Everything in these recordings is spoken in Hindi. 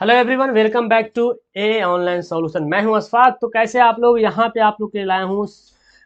Hello everyone, welcome back to a online solution. मैं हूं अशफाक। तो कैसे आप लोग, यहाँ पे आप लोग के लिए लाया हूँ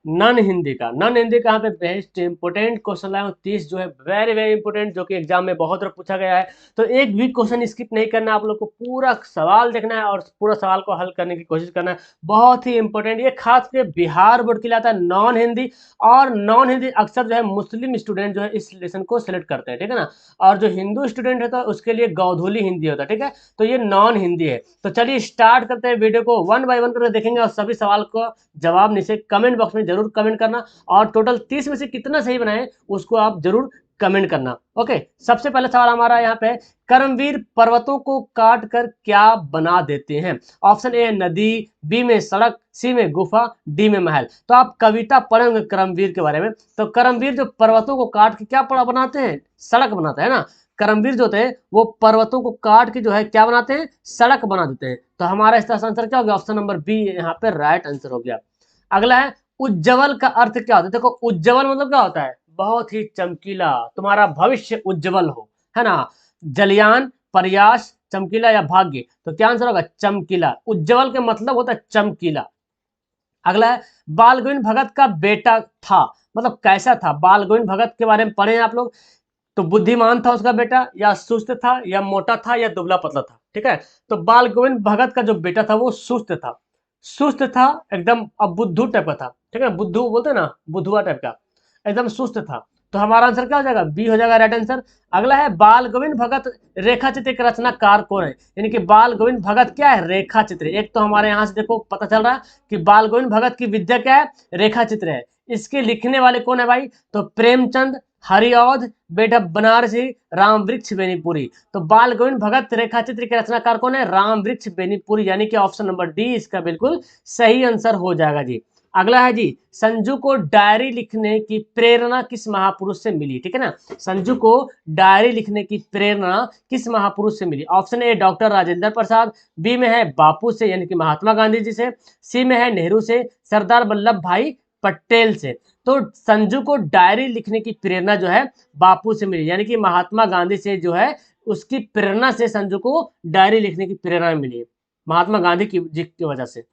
नॉन हिंदी का यहाँ पे बेस्ट इंपोर्टेंट क्वेश्चन लाया हूँ 30 जो है वेरी वेरी इंपोर्टेंट, जो कि एग्जाम में बहुत बार पूछा गया है। तो एक भी क्वेश्चन स्किप नहीं करना, आप लोग को पूरा सवाल देखना है और पूरा सवाल को हल करने की कोशिश करना है। बहुत ही इंपॉर्टेंट, ये खास करके बिहार बोर्ड के लिए आता है नॉन हिंदी। और नॉन हिंदी अक्सर जो है मुस्लिम स्टूडेंट जो है इस लेसन को सिलेक्ट करते हैं, ठीक है ना। और जो हिंदू स्टूडेंट होता है उसके लिए गौधोली हिंदी होता है, ठीक है। तो ये नॉन हिंदी है। तो चलिए स्टार्ट करते हैं, वीडियो को वन बाय वन करके देखेंगे और सभी सवाल को जवाब नीचे कमेंट बॉक्स में जरूर कमेंट करना। और टोटल 30 में से कितना सही बनाए उसको आप जरूर कमेंट करना। ओके, सबसे पहला सवाल हमारा यहाँ पे, कर्मवीर पर्वतों को काट कर क्या बना देते हैं? ऑप्शन ए नदी, बी में सड़क, सी में गुफा, डी में महल। तो आप कविता पढ़ेंगे कर्मवीर के बारे में। तो कर्मवीर जो पर्वतों को काट के क्या बनाते हैं? सड़क बनाते हैं ना। कर्मवीर जो होते हैं वो पर्वतों को काट के जो है क्या बनाते हैं? सड़क बना देते हैं। तो हमारा इसका आंसर क्या हो गया? ऑप्शन नंबर बी यहाँ पे राइट आंसर हो गया। अगला है, उज्जवल का अर्थ क्या होता है? देखो, उज्जवल मतलब क्या होता है? बहुत ही चमकीला, तुम्हारा भविष्य उज्जवल हो, है ना। जलयान, प्रयास, चमकीला या भाग्य। तो क्या आंसर होगा? चमकीला। उज्जवल के मतलब होता है चमकीला। अगला है, बाल गोविंद भगत का बेटा था, मतलब कैसा था? बाल गोविंद भगत के बारे में पढ़े हैं आप लोग। तो बुद्धिमान था उसका बेटा, या सुस्त था, या मोटा था, या दुबला पतला था, ठीक है। तो बाल गोविंद भगत का जो बेटा था वो सुस्त था। सुस्त था एकदम, अब बुद्धू टाइप का था, ठीक है। बुद्धू बोलते हैं ना, बुद्धुआ टाइप का, एकदम सुस्त था। तो हमारा आंसर क्या हो जाएगा? बी हो जाएगा राइट आंसर। अगला है, बाल गोविंद भगत रेखा चित्र के रचनाकार कौन है? यानी कि बाल गोविंद भगत क्या है? रेखा चित्र। एक तो हमारे यहाँ से देखो पता चल रहा है कि बाल गोविंद भगत की विद्या क्या है? रेखा चित्र है। इसके लिखने वाले कौन है भाई? तो प्रेमचंद, हरिऔध, बेटा बनारसी, राम वृक्ष बेनीपुरी। तो बाल गोविंद भगत रेखा चित्र के रचनाकार कौन है? राम वृक्ष बेनीपुरी, यानी कि ऑप्शन नंबर डी इसका बिल्कुल सही आंसर हो जाएगा जी। अगला है जी, संजू को डायरी लिखने की प्रेरणा किस महापुरुष से मिली? ठीक है ना। संजू को डायरी लिखने की प्रेरणा किस महापुरुष से मिली? Option A doctor Rajendra Prasad, B में है बापू से यानी कि महात्मा गांधी जी से, सी में है नेहरू से, सरदार वल्लभ भाई पटेल से। तो संजू को डायरी लिखने की प्रेरणा जो है बापू से मिली, यानी कि महात्मा गांधी से जो है उसकी प्रेरणा से संजू को डायरी लिखने की प्रेरणा मिली, महात्मा गांधी की जी की वजह से।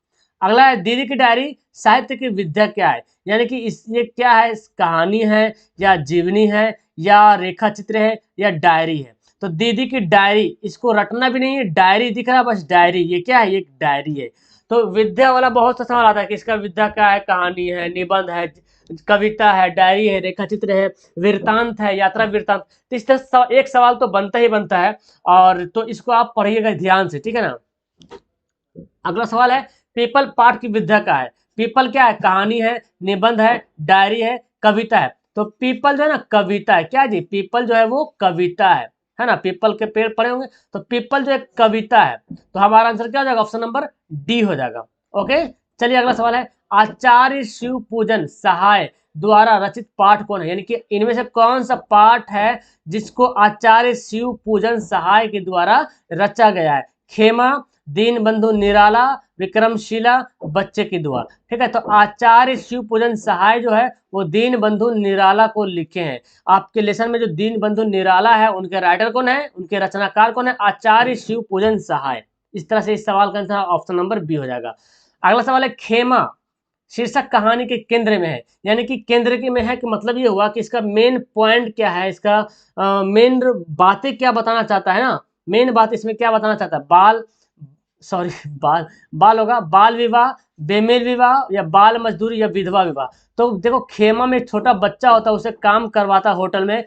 अगला है, दीदी की डायरी साहित्य की विद्या क्या है? यानी कि इस ये क्या है? इस कहानी है, या जीवनी है, या रेखा चित्र है, या डायरी है? तो दीदी की डायरी, इसको रटना भी नहीं है, डायरी दिख रहा है बस, डायरी ये क्या है? ये डायरी है। तो विद्या वाला बहुत सा सवाल आता है कि इसका विद्या क्या है? कहानी है, निबंध है, कविता है, डायरी है, रेखा चित्र है, वृत्तांत है, यात्रा वृत्तांत। तो इस तरह एक सवाल तो बनता ही बनता है। और तो इसको आप पढ़िएगा ध्यान से, ठीक है ना। अगला सवाल है, पीपल पाठ की विद्या क्या है? पीपल क्या है? कहानी है, निबंध है, डायरी है, कविता है। तो पीपल जो है ना कविता है। क्या जी? पीपल जो है वो कविता है ना। पीपल के पेड़ पड़े होंगे, तो पीपल जो है कविता है। तो हमारा आंसर क्या हो जाएगा? ऑप्शन नंबर डी हो जाएगा। ओके, चलिए अगला सवाल है, आचार्य शिव पूजन सहाय द्वारा रचित पाठ कौन है? यानी कि इनमें से कौन सा पाठ है जिसको आचार्य शिव पूजन सहाय के द्वारा रचा गया है? खेमा, दीन बंधु निराला, विक्रमशिला, बच्चे की दुआ। ठीक है, तो आचार्य शिव पूजन सहाय जो है वो दीन बंधु निराला को लिखे हैं। आपके लेसन में जो दीन बंधु निराला है उनके राइटर कौन है? उनके रचनाकार कौन है? आचार्य शिव पूजन सहाय। इस तरह से इस सवाल का आंसर ऑप्शन नंबर बी हो जाएगा। अगला सवाल है, खेमा शीर्षक कहानी के केंद्र में है। यानी कि केंद्र के में है कि मतलब ये हुआ कि इसका मेन पॉइंट क्या है, इसका मेन बातें क्या बताना चाहता है ना। मेन बात इसमें क्या बताना चाहता है? बाल सॉरी बाल बाल होगा बाल विवाह, बेमेल विवाह, या बाल मजदूरी, या विधवा विवाह। तो देखो, खेमा में छोटा बच्चा होता है, उसे काम करवाता होटल में,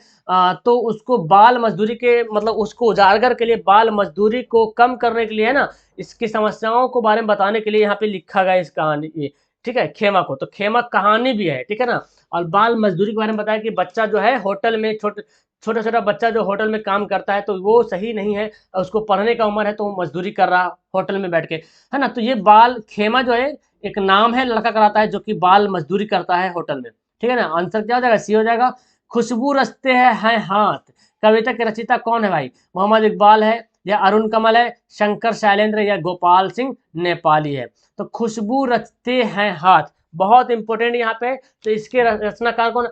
तो उसको बाल मजदूरी के मतलब उसको उजागर के लिए, बाल मजदूरी को कम करने के लिए, है ना, इसकी समस्याओं को बारे में बताने के लिए यहाँ पे लिखा गया इस कहानी ये, ठीक है, खेमा को। तो खेमा कहानी भी है, ठीक है ना। और बाल मजदूरी के बारे में बताया कि बच्चा जो है होटल में छोटा छोटा बच्चा जो होटल में काम करता है तो वो सही नहीं है, उसको पढ़ने का उम्र है तो वो मजदूरी कर रहा होटल में बैठ के, है ना। तो ये बाल खेमा जो है एक नाम है, लड़का कराता है जो कि बाल मजदूरी करता है होटल में, ठीक है ना। आंसर क्या हो जाएगा? सी हो जाएगा। खुशबू रचते हैं हाथ कविता के रचयिता कौन है भाई? मोहम्मद इकबाल है, या अरुण कमल है, शंकर शैलेंद्र, या गोपाल सिंह नेपाली है। तो खुशबू रचते हैं हाथ बहुत इंपॉर्टेंट यहाँ पे। तो इसके रचनाकार कौन?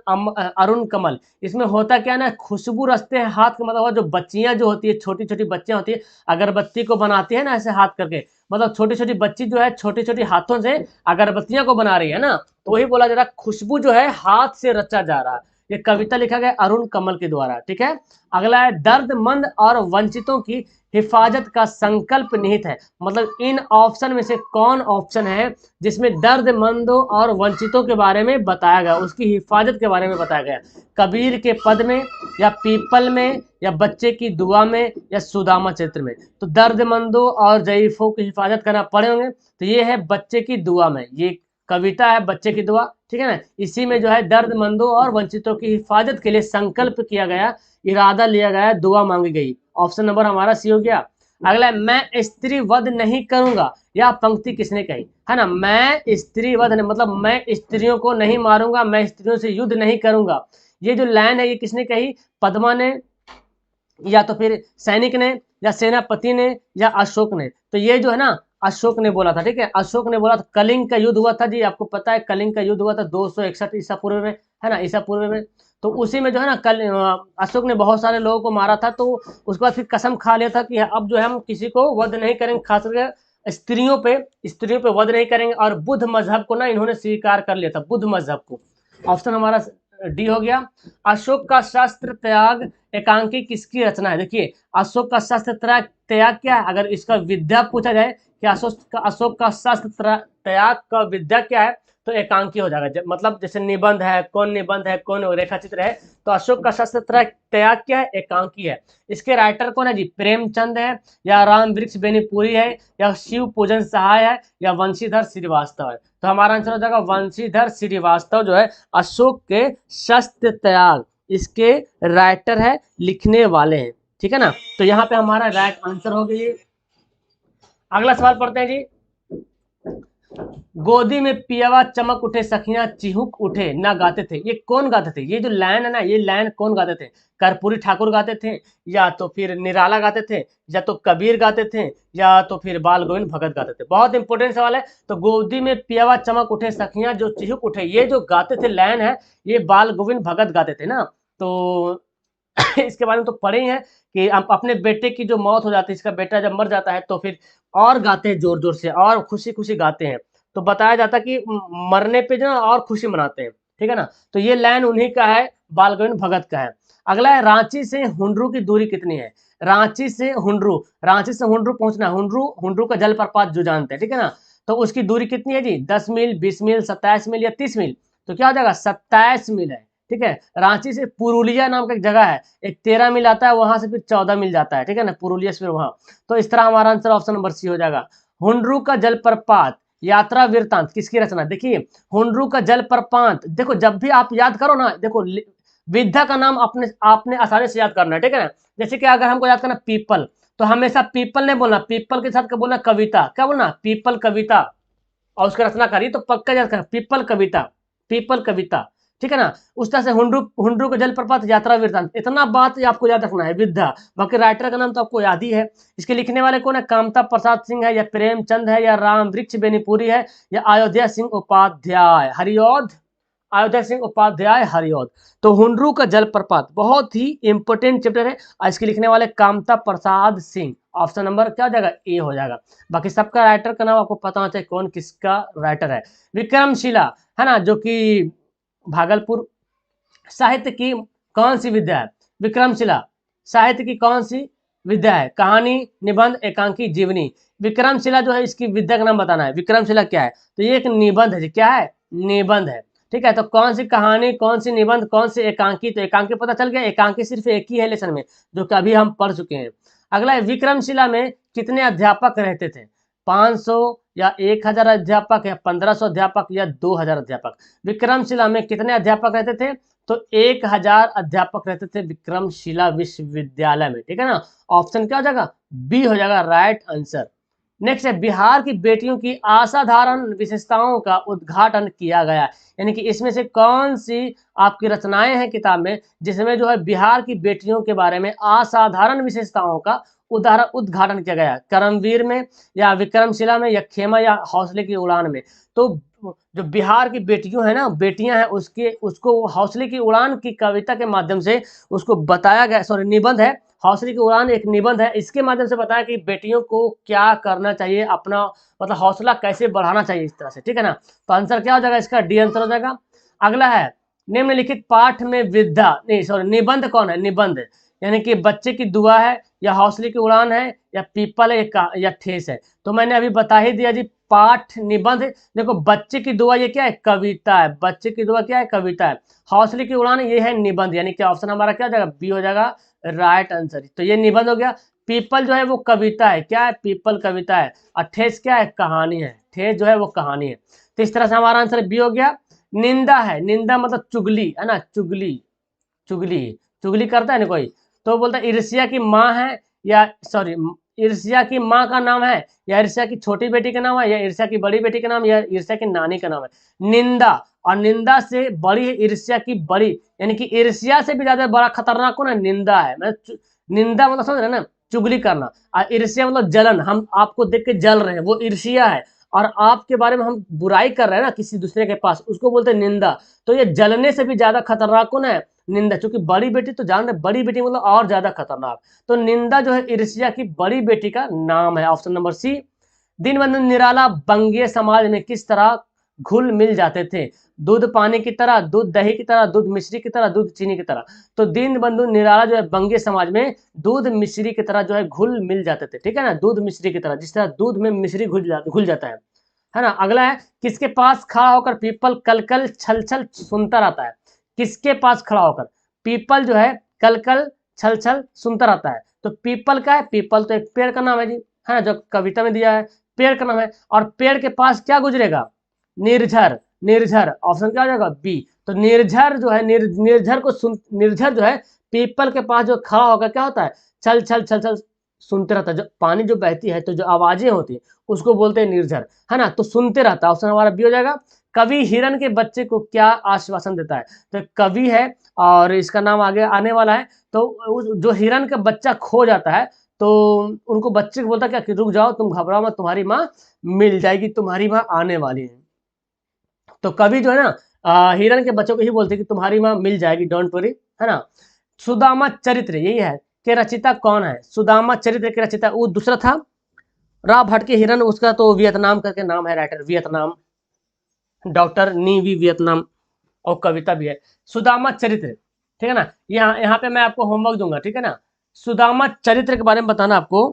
अरुण कमल। इसमें होता क्या ना, खुशबू रचते हैं हाथ का मतलब जो बच्चियां जो होती है, छोटी छोटी बच्चियां होती है, अगरबत्ती को बनाती है ना ऐसे हाथ करके, मतलब छोटी छोटी बच्ची जो है छोटी छोटी हाथों से अगरबत्तियां को बना रही है ना, तो वही बोला जा रहा है खुशबू जो है हाथ से रचा जा रहा है। ये कविता लिखा गया अरुण कमल के द्वारा, ठीक है। अगला है दर्दमंद और वंचितों की हिफाजत का संकल्प निहित है। मतलब इन ऑप्शन में से कौन ऑप्शन है जिसमें दर्दमंदों और वंचितों के बारे में बताया गया, उसकी हिफाजत के बारे में बताया गया? कबीर के पद में, या पीपल में, या बच्चे की दुआ में, या सुदामा चरित्र में? तो दर्दमंदों और ज़ईफों की हिफाजत करना पड़े होंगे, तो ये है बच्चे की दुआ में, ये कविता है बच्चे की दुआ, ठीक है ना। इसी में जो है दर्दमंदों और वंचितों की हिफाजत के लिए संकल्प किया गया, इरादा लिया गया, दुआ मांगी गई। ऑप्शन नंबर हमारा सी हो गया। अगला है मैं स्त्री वध नहीं करूंगा, यह पंक्ति किसने कही? है ना, मैं स्त्री वध नहीं, मतलब मैं स्त्रियों को नहीं मारूंगा, मैं स्त्रियों से युद्ध नहीं करूंगा। ये जो लाइन है ये किसने कही? पद्मा ने, या तो फिर सैनिक ने, या सेनापति ने, या अशोक ने? तो ये जो है ना अशोक ने बोला था, ठीक है। अशोक ने बोला था। कलिंग का युद्ध हुआ था जी, आपको पता है कलिंग का युद्ध हुआ था 261 ईसा पूर्व में, है ना, ईसा पूर्व में। तो उसी में जो है ना अशोक ने बहुत सारे लोगों को मारा था, तो उसके बाद फिर कसम खा लिया था कि अब जो है हम किसी को वध नहीं करेंगे, खास करके स्त्रियों पे वध नहीं करेंगे। और बुद्ध मजहब को ना इन्होंने स्वीकार कर लिया था, बुद्ध मजहब को। ऑप्शन हमारा डी हो गया। अशोक का शस्त्र त्याग एकांकी किसकी रचना है? देखिए अशोक का शस्त्र त्याग क्या है, अगर इसका विद्या पूछा जाए कि अशोक का शस्त्र त्याग का विद्या क्या है, तो एकांकी हो जाएगा। मतलब जैसे निबंध है, कौन रेखा चित्र है, तो अशोक का शस्त्र त्याग क्या है? एकांकी है। इसके राइटर कौन है जी? प्रेमचंद है, या राम वृक्ष बेनीपुरी है, या शिव पूजन सहाय है, या वंशीधर श्रीवास्तव है? तो हमारा आंसर हो जाएगा वंशीधर श्रीवास्तव जो है अशोक के शस्त्र त्याग, इसके राइटर है, लिखने वाले हैं, ठीक है ना। तो यहाँ पे हमारा राइट आंसर हो गया। अगला सवाल पढ़ते हैं जी। गोदी में पियावा चमक उठे सखियां चिहुक उठे ना गाते थे, ये कौन गाते थे? ये जो लाइन है ना, ये लाइन कौन गाते थे? कर्पूरी ठाकुर गाते थे, या तो फिर निराला गाते थे, या तो कबीर गाते थे, या तो फिर बाल गोविंद भगत गाते थे? बहुत इंपॉर्टेंट सवाल है। तो गोदी में पियावा चमक उठे सखियां जो चिहुक उठे, ये जो गाते थे लाइन है, ये बाल गोविंद भगत गाते थे ना। तो इसके बारे में तो पढ़े ही हैं कि अपने बेटे की जो मौत हो जाती है, इसका बेटा जब मर जाता है तो फिर और गाते हैं जोर जोर से, और खुशी खुशी गाते हैं। तो बताया जाता है कि मरने पे जो है और खुशी मनाते हैं, ठीक है ना। तो ये लाइन उन्हीं का है, बाल गोविंद भगत का है। अगला है रांची से हुंडरू की दूरी कितनी है? रांची से हुंडरू पहुंचना, हुंडरू का जलप्रपात जो जानते हैं, ठीक है ना। तो उसकी दूरी कितनी है जी? 10 मील, 20 मील, 27 मील, या 30 मील? तो क्या हो जाएगा? 27 मील है, ठीक है। रांची से पुरुलिया नाम का एक जगह है, एक 13 मील आता है, वहां से फिर 14 मील जाता है, ठीक है ना, पुरुलिया से फिर वहां। तो इस तरह हमारा आंसर ऑप्शन नंबर सी हो जाएगा। हुंडरू का जलप्रपात यात्रा वृत्तांत किसकी रचना? देखिए हुंडरू का जलप्रपात, देखो जब भी आप याद करो ना, देखो विद्या का नाम आपने आसानी से याद करना है, ठीक है ना। जैसे कि अगर हमको याद करना पीपल, तो हमेशा पीपल नहीं बोलना, पीपल के साथ क्या बोलना? कविता। क्या बोलना? पीपल कविता। और उसका रचना करी तो पक्का याद करना, पीपल कविता, पीपल कविता, ठीक है ना। उस तरह से हुंडरू के जलप्रपात यात्रा वृत्तांत, इतना बात आपको याद रखना है विद्या। बाकी राइटर का नाम तो आपको याद ही है। इसके लिखने वाले कौन है? कामता प्रसाद सिंह है, या प्रेमचंद है, या राम वृक्ष बेनीपुरी है, या अयोध्या सिंह उपाध्याय हरिऔध। तो हुंडरू का जलप्रपात बहुत ही इंपॉर्टेंट चैप्टर है, और इसके लिखने वाले कामता प्रसाद सिंह। ऑप्शन नंबर क्या हो जाएगा? ए हो जाएगा। बाकी सबका राइटर का नाम आपको पता होना चाहिए कौन किसका राइटर है। विक्रमशिला है ना, जो कि भागलपुर। साहित्य की कौन सी विद्या है? विक्रमशिला साहित्य की कौन सी विद्या है? कहानी, निबंध, एकांकी, जीवनी? विक्रमशिला जो है इसकी विद्या का नाम बताना है। विक्रमशिला क्या है? तो ये एक निबंध है। क्या है? निबंध है, ठीक है। तो कौन सी कहानी, कौन सी निबंध, कौन सी एकांकी? तो एकांकी पता चल गया, एकांकी सिर्फ एक ही है लेसन में, जो कि अभी हम पढ़ चुके हैं। अगला है विक्रमशिला में कितने अध्यापक रहते थे? 500, या 1000 अध्यापक, या 1500 अध्यापक, या 2000 अध्यापक? विक्रमशिला में कितने अध्यापक रहते थे? तो 1000 अध्यापक रहते थे विक्रमशिला विश्वविद्यालय में, ठीक है ना। ऑप्शन क्या हो जाएगा? बी हो जाएगा राइट आंसर। नेक्स्ट है बिहार की बेटियों की असाधारण विशेषताओं का उद्घाटन किया गया। यानी कि इसमें से कौन सी आपकी रचनाएं हैं किताब में जिसमें जो है बिहार की बेटियों के बारे में असाधारण विशेषताओं का उद्घाटन किया गया, करमवीर में या विक्रमशिला में या खेमा या हौसले की उड़ान में। तो जो बिहार की बेटियों है ना, बेटियां हैं, उसको हौसले की उड़ान की कविता के माध्यम से उसको बताया गया, सॉरी निबंध है, हौसले की उड़ान एक निबंध है, इसके माध्यम से बताया कि बेटियों को क्या करना चाहिए, अपना मतलब हौसला कैसे बढ़ाना चाहिए इस तरह से, ठीक है ना। तो आंसर क्या हो जाएगा इसका, डी आंसर हो जाएगा। अगला है निम्नलिखित पाठ में विद्या नहीं सॉरी निबंध कौन है, निबंध यानी कि बच्चे की दुआ है या हौसले की उड़ान है या पीपल है या ठेस है। तो मैंने अभी बता ही दिया जी, पाठ निबंध। देखो बच्चे की दुआ ये क्या है, कविता है, बच्चे की दुआ क्या है, कविता है। हौसले की उड़ान ये है निबंध, यानी कि ऑप्शन हमारा क्या हो जाएगा, बी हो जाएगा राइट आंसर। तो ये निबंध हो गया। पीपल जो है वो कविता है, क्या है, पीपल कविता है। और ठेस क्या है, कहानी है, ठेस जो है वो कहानी है। तो इस तरह से हमारा आंसर बी हो गया। निंदा है, निंदा मतलब चुगली है ना, चुगली, चुगली, चुगली करता है ना कोई, तो बोलता है ईर्ष्या की माँ है या सॉरी ईर्ष्या की माँ का नाम है या ईर्ष्या की छोटी बेटी का नाम है या ईर्ष्या की बड़ी बेटी का नाम या ईर्ष्या की नानी का नाम है। निंदा, और निंदा से बड़ी है ईर्ष्या की बड़ी, यानी कि ईर्ष्या से भी ज्यादा बड़ा खतरनाक कौन है, निंदा है। मतलब निंदा मतलब समझ रहे हैं ना, चुगली करना। और ईर्ष्या मतलब जलन, हम आपको देख के जल रहे हैं, वो ईर्ष्या है। और आपके बारे में हम बुराई कर रहे हैं ना किसी दूसरे के पास, उसको बोलते हैं निंदा। तो ये जलने से भी ज्यादा खतरनाक कौन है, निंदा। क्योंकि बड़ी बेटी तो जान रहे, बड़ी बेटी मतलब और ज्यादा खतरनाक। तो निंदा जो है ईर्ष्या की बड़ी बेटी का नाम है, ऑप्शन नंबर सी। दीनबंधु निराला बंगीय समाज में किस तरह घुल मिल जाते थे, दूध पानी की तरह, दूध दही की तरह, दूध मिश्री की तरह, दूध चीनी की तरह। तो दीनबंधु निराला जो है बंगीय समाज में दूध मिश्री की तरह जो है घुल मिल जाते थे, ठीक है ना, दूध मिश्री की तरह, जिस तरह दूध में मिश्री घुल जाता है ना। अगला है किसके पास खड़ा होकर पीपल कल कल छल छल सुनता रहता है, किसके पास खड़ा होकर पीपल जो है कल कल छल छल सुनता रहता है। तो पीपल का है, पीपल तो एक पेड़ का नाम है जी, है ना, जो कविता में दिया है, पेड़ का नाम है। और पेड़ के पास क्या गुजरेगा, निर्झर, निर्झर, ऑप्शन क्या हो जाएगा, बी। तो निर्झर जो है निर्झर जो है पीपल के पास जो खड़ा होकर क्या होता है, छल छल छल छल सुनते रहता है। जो पानी जो बहती है तो जो आवाजें होती है उसको बोलते हैं निर्झर, है ना। तो सुनते रहता है, ऑप्शन हमारा बी हो जाएगा। कवि हिरण के बच्चे को क्या आश्वासन देता है, तो कवि है और इसका नाम आगे आने वाला है। तो जो हिरण का बच्चा खो जाता है तो उनको बच्चे को बोलता है क्या कि रुक जाओ, तुम घबराओ मत, तुम्हारी माँ मिल जाएगी, तुम्हारी माँ आने वाली है। तो कवि जो है ना हिरण के बच्चों को ही बोलते हैं कि तुम्हारी माँ मिल जाएगी, डोंट वरी, है ना। सुदामा चरित्र यही है कि रचिता कौन है, सुदामा चरित्र के रचिता वो दूसरा था रा भटके हिरन, उसका तो वियतनाम करके नाम है, राइटर वियतनाम, डॉक्टर नीवी वियतनाम, और कविता भी है सुदामा चरित्र, ठीक है ना। यहाँ यहाँ पे मैं आपको होमवर्क दूंगा, ठीक है ना। सुदामा चरित्र के बारे में बताना आपको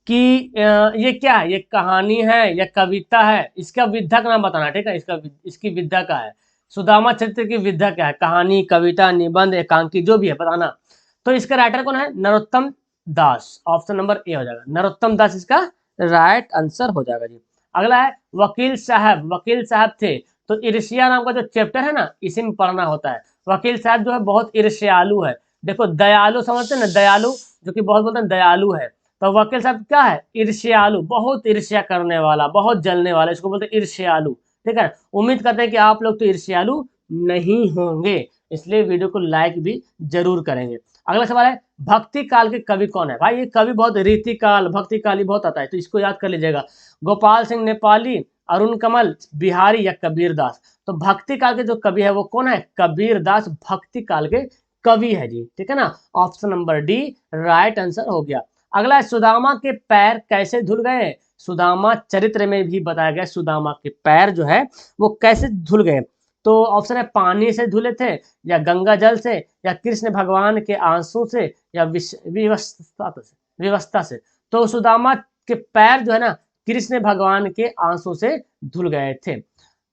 कि ये क्या है, ये कहानी है या कविता है, इसका विधा का नाम बताना, ठीक है, इसकी विधा का है, सुदामा चरित्र की विधा क्या है, कहानी, कविता, निबंध, एकांकी, जो भी है बताना। तो इसका राइटर कौन है, नरोत्तम दास, ऑप्शन नंबर ए हो जाएगा, नरोत्तम दास इसका राइट आंसर हो जाएगा जी। अगला है वकील साहब, वकील साहब थे। तो ईर्ष्या नाम का जो चैप्टर है ना, इसी में पढ़ना होता है। वकील साहब जो है बहुत ईर्ष्यालु है। देखो दयालु समझते हैं ना, दयालु जो कि बहुत बोलते हैं दयालु है। तो वकील साहब क्या है, ईर्ष्यालु, बहुत ईर्ष्या करने वाला, बहुत जलने वाला, इसको बोलते हैं ईर्ष्यालु, ठीक है। उम्मीद करते हैं कि आप लोग तो ईर्ष्यालु नहीं होंगे, इसलिए वीडियो को लाइक भी जरूर करेंगे। अगला सवाल है भक्ति काल के कवि कौन है। भाई ये कवि बहुत रीति काल, भक्ति काल ही बहुत आता है, तो इसको याद कर लीजिएगा। गोपाल सिंह नेपाली, अरुण कमल, बिहारी या कबीर दास। तो भक्ति काल के जो कवि है वो कौन है, कबीर दास भक्ति काल के कवि है जी, ठीक है ना। Option number D right answer हो गया। अगला है सुदामा के पैर कैसे धुल गए। सुदामा चरित्र में भी बताया गया सुदामा के पैर जो है वो कैसे धुल गए। तो ऑप्शन है पानी से धुले थे या गंगा जल से या कृष्ण भगवान के आंसू से या विवस्था से। तो सुदामा के पैर जो है ना कृष्ण भगवान के आंसू से धुल गए थे।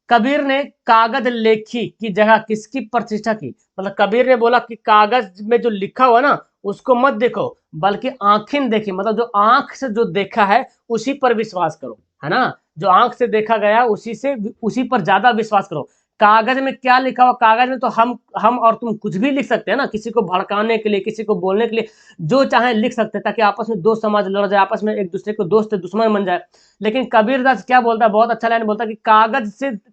कबीर ने कागज लेखी की जगह किसकी प्रतिष्ठा की। मतलब कबीर ने बोला कि कागज में जो लिखा हुआ ना उसको मत देखो बल्कि आंखें देखी, मतलब जो आंख से जो देखा है उसी पर विश्वास करो, है ना। जो आंख से देखा गया उसी पर ज्यादा विश्वास करो। कागज में क्या लिखा हुआ, कागज में तो हम और तुम कुछ भी लिख सकते हैं ना, किसी को भड़काने के लिए, किसी को बोलने के लिए जो चाहे लिख सकते हैं, ताकि आपस में दो समाज लड़ जाए, आपस में एक दूसरे को दोस्त दुश्मन बन जाए। लेकिन कबीरदास क्या बोलता है, बहुत अच्छा लाइन बोलता है कि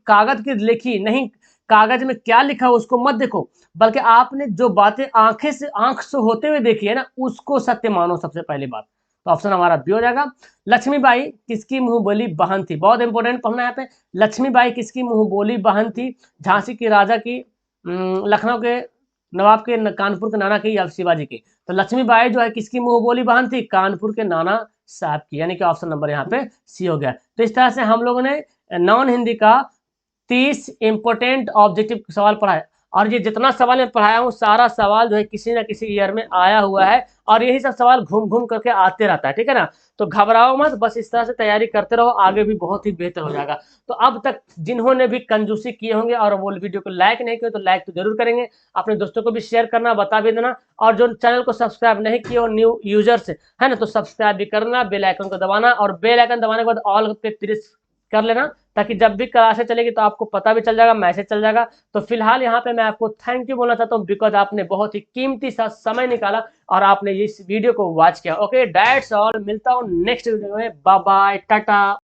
कागज की लिखी नहीं, कागज में क्या लिखा हो उसको मत देखो, बल्कि आपने जो बातें आंख से होते हुए देखी है ना, उसको सत्य मानो सबसे पहली बात। तो ऑप्शन हमारा बी हो जाएगा। लक्ष्मीबाई किसकी मुंह बोली बहन थी, बहुत इंपॉर्टेंट पढ़ना है यहाँ पे। लक्ष्मीबाई किसकी मुंह बोली बहन थी, झांसी की राजा की, लखनऊ के नवाब के, कानपुर के नाना की, या शिवाजी की। तो लक्ष्मीबाई जो है किसकी मुंह बोली बहन थी, कानपुर के नाना साहब की, यानी कि ऑप्शन नंबर यहाँ पे सी हो गया। तो इस तरह से हम लोगों ने नॉन हिंदी का 30 इंपोर्टेंट ऑब्जेक्टिव सवाल पढ़ा है, और ये जितना सवाल मैं पढ़ाया हूँ सारा सवाल जो है किसी ना किसी ईयर में आया हुआ है, और यही सब सवाल घूम घूम करके आते रहता है, ठीक है ना। तो घबराओ मत, बस इस तरह से तैयारी करते रहो, आगे भी बहुत ही बेहतर हो जाएगा। तो अब तक जिन्होंने भी कंजूसी किए होंगे और वो वीडियो को लाइक नहीं किए तो लाइक तो जरूर करेंगे, अपने दोस्तों को भी शेयर करना, बता भी देना, और जो चैनल को सब्सक्राइब नहीं किए हो न्यू यूजर्स है ना, तो सब्सक्राइब भी करना, बेल आइकन को दबाना, और बेल आइकन दबाने के बाद ऑल पे प्रेस कर लेना, ताकि जब भी क्लासें चलेगी तो आपको पता भी चल जाएगा, मैसेज चल जाएगा। तो फिलहाल यहाँ पे मैं आपको थैंक यू बोलना चाहता हूँ, बिकॉज आपने बहुत ही कीमती सा समय निकाला और आपने इस वीडियो को वॉच किया। ओके, दैट्स ऑल, मिलता हूँ नेक्स्ट वीडियो में, बाय बाय, टाटा।